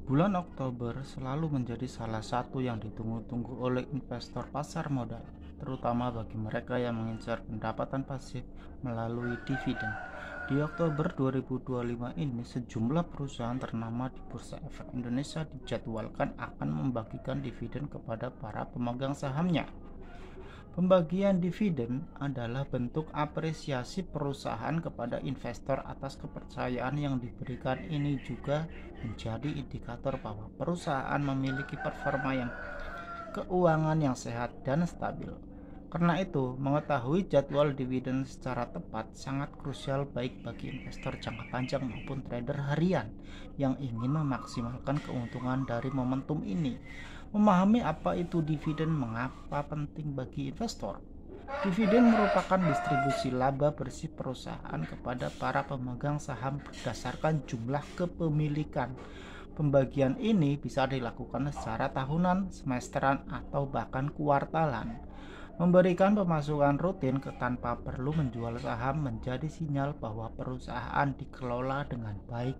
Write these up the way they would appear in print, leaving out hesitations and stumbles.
Bulan Oktober selalu menjadi salah satu yang ditunggu-tunggu oleh investor pasar modal, terutama bagi mereka yang mengincar pendapatan pasif melalui dividen. Di Oktober 2025 ini, sejumlah perusahaan ternama di Bursa Efek Indonesia dijadwalkan akan membagikan dividen kepada para pemegang sahamnya. Pembagian dividen adalah bentuk apresiasi perusahaan kepada investor atas kepercayaan yang diberikan. Ini juga menjadi indikator bahwa perusahaan memiliki performa yang keuangan yang sehat dan stabil. Karena itu, mengetahui jadwal dividen secara tepat sangat krusial baik bagi investor jangka panjang maupun trader harian yang ingin memaksimalkan keuntungan dari momentum ini. Memahami apa itu dividen, mengapa penting bagi investor. Dividen merupakan distribusi laba bersih perusahaan kepada para pemegang saham berdasarkan jumlah kepemilikan. Pembagian ini bisa dilakukan secara tahunan, semesteran, atau bahkan kuartalan. Memberikan pemasukan rutin tanpa perlu menjual saham menjadi sinyal bahwa perusahaan dikelola dengan baik,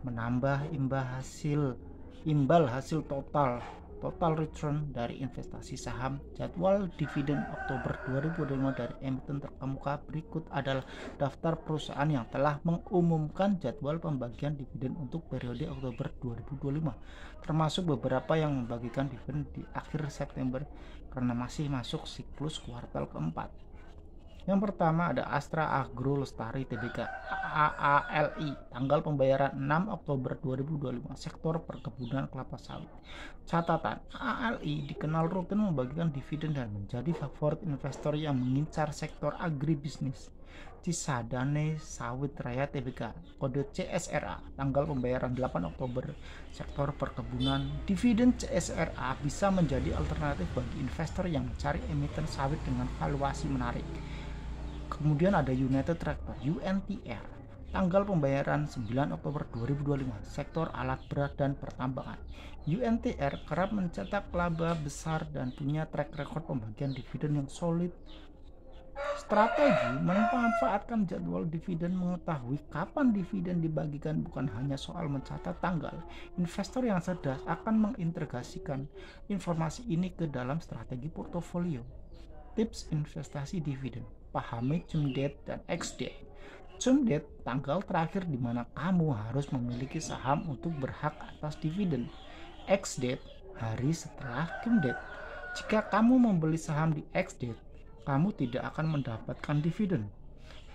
menambah imbal hasil total return dari investasi saham. Jadwal dividen Oktober 2005 dari emiten terkemuka berikut adalah daftar perusahaan yang telah mengumumkan jadwal pembagian dividen untuk periode Oktober 2025, termasuk beberapa yang membagikan dividen di akhir September karena masih masuk siklus kuartal keempat. Yang pertama ada Astra Agro Lestari Tbk AALI, tanggal pembayaran 6 Oktober 2025, sektor perkebunan kelapa sawit. Catatan, AALI dikenal rutin membagikan dividen dan menjadi favorit investor yang mengincar sektor agribisnis. Cisadane Sawit Raya Tbk, kode CSRA, tanggal pembayaran 8 Oktober, sektor perkebunan. Dividen CSRA bisa menjadi alternatif bagi investor yang mencari emiten sawit dengan valuasi menarik. Kemudian ada United Tractor UNTR, tanggal pembayaran 9 Oktober 2025, sektor alat berat dan pertambangan. UNTR kerap mencetak laba besar dan punya track record pembagian dividen yang solid. Strategi memanfaatkan jadwal dividen. Mengetahui kapan dividen dibagikan bukan hanya soal mencatat tanggal. Investor yang cerdas akan mengintegrasikan informasi ini ke dalam strategi portofolio. Tips investasi dividen: pahami cum date dan ex date. Cum date, tanggal terakhir di mana kamu harus memiliki saham untuk berhak atas dividen. Ex date, hari setelah cum date. Jika kamu membeli saham di ex date, kamu tidak akan mendapatkan dividen.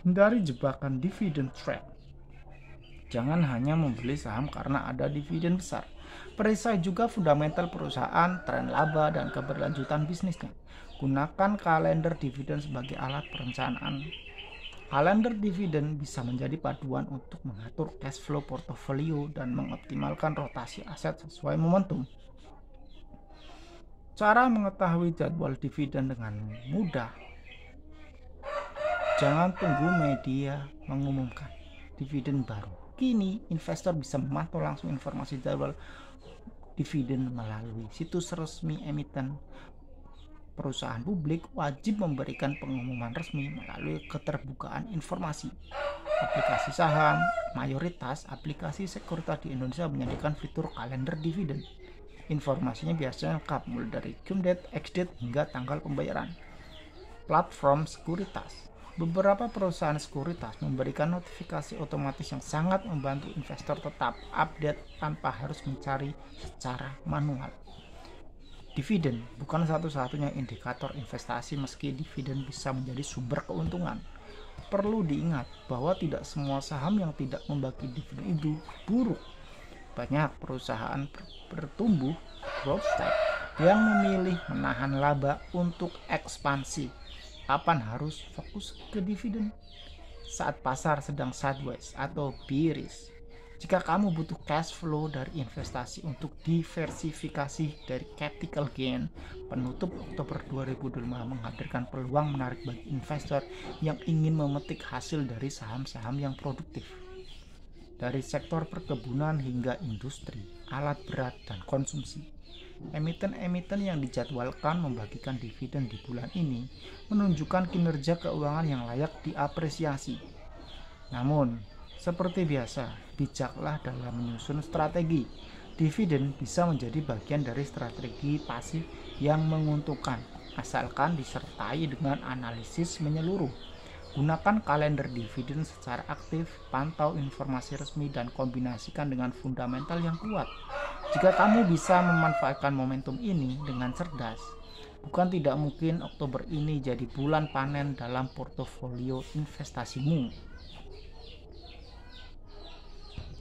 Hindari jebakan dividen trap. Jangan hanya membeli saham karena ada dividen besar. Periksa juga fundamental perusahaan, tren laba, dan keberlanjutan bisnisnya. Gunakan kalender dividen sebagai alat perencanaan. Kalender dividen bisa menjadi paduan untuk mengatur cash flow portofolio dan mengoptimalkan rotasi aset sesuai momentum. Cara mengetahui jadwal dividen dengan mudah. Jangan tunggu media mengumumkan dividen baru. Kini, investor bisa memantau langsung informasi jadwal dividen melalui situs resmi emiten. Perusahaan publik wajib memberikan pengumuman resmi melalui keterbukaan informasi. Aplikasi saham, mayoritas aplikasi sekuritas di Indonesia menyediakan fitur kalender dividen. Informasinya biasanya lengkap mulai dari cum date, ex date, hingga tanggal pembayaran. Platform sekuritas. Beberapa perusahaan sekuritas memberikan notifikasi otomatis yang sangat membantu investor tetap update tanpa harus mencari secara manual. Dividen bukan satu-satunya indikator investasi. Meski dividen bisa menjadi sumber keuntungan, perlu diingat bahwa tidak semua saham yang tidak membagi dividen itu buruk. Banyak perusahaan bertumbuh growth stock yang memilih menahan laba untuk ekspansi. Kapan harus fokus ke dividen? Saat pasar sedang sideways atau bearish. Jika kamu butuh cash flow dari investasi untuk diversifikasi dari capital gain, penutup Oktober 2025 menghadirkan peluang menarik bagi investor yang ingin memetik hasil dari saham-saham yang produktif. Dari sektor perkebunan hingga industri, alat berat, dan konsumsi. Emiten-emiten yang dijadwalkan membagikan dividen di bulan ini menunjukkan kinerja keuangan yang layak diapresiasi. Namun, seperti biasa, bijaklah dalam menyusun strategi. Dividen bisa menjadi bagian dari strategi pasif yang menguntungkan, asalkan disertai dengan analisis menyeluruh. Gunakan kalender dividen secara aktif, pantau informasi resmi, dan kombinasikan dengan fundamental yang kuat. Jika kamu bisa memanfaatkan momentum ini dengan cerdas, bukan tidak mungkin Oktober ini jadi bulan panen dalam portofolio investasimu.